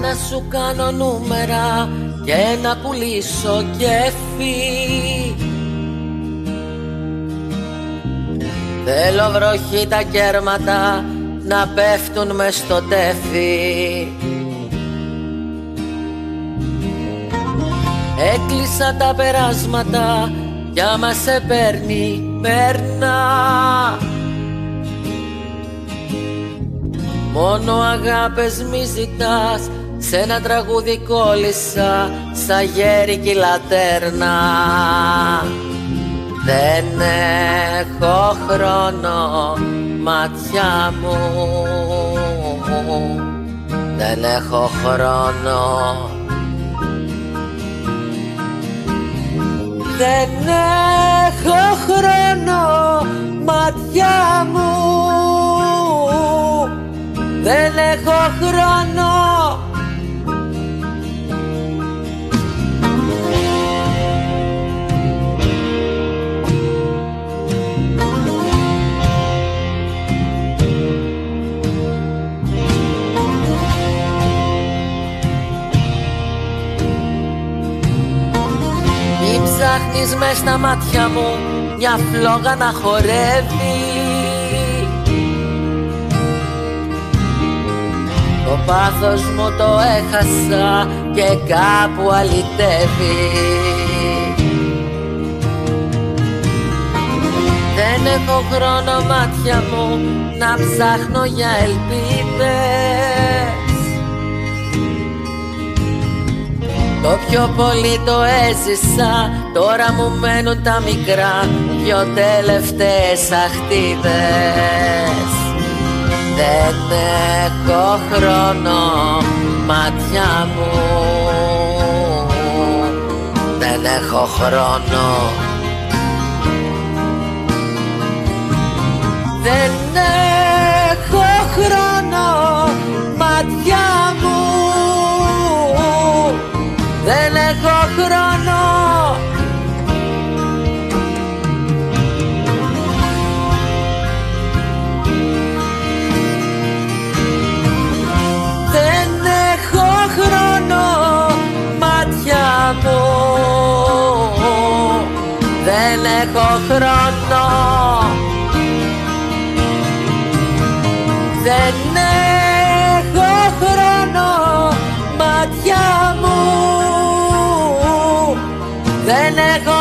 να σου κάνω νούμερα και να πουλήσω κέφι. Θέλω βροχή τα κέρματα να πέφτουν μες στο τέφι. Έκλεισα τα περάσματα κι άμα σε παίρνει, παίρνα. Μόνο αγάπες μη ζητάς, σ' ένα τραγούδι κόλλησα σαν γέρικη λατέρνα. Δεν έχω χρόνο, μάτια μου, δεν έχω χρόνο. Δεν έχω χρόνο, μάτια μου, δεν έχω χρόνο. Μην ψάχνεις μες στα μάτια μου μια φλόγα να χορεύει. Το πάθος μου το έχασα και κάπου αλυτεύει. Δεν έχω χρόνο, μάτια μου, να ψάχνω για ελπίδες. Το πιο πολύ το έζησα, τώρα μου μένουν τα μικρά, δυο τελευταίες αχτίδες. Δεν έχω χρόνο, μάτια μου, δεν έχω χρόνο. Δεν έχω χρόνο, μάτια μου, δεν έχω χρόνο. Δεν έχω χρόνο, μάτια μου, δεν έχω χρόνο. Δεν έχω χρόνο, μάτια μου, δεν έχω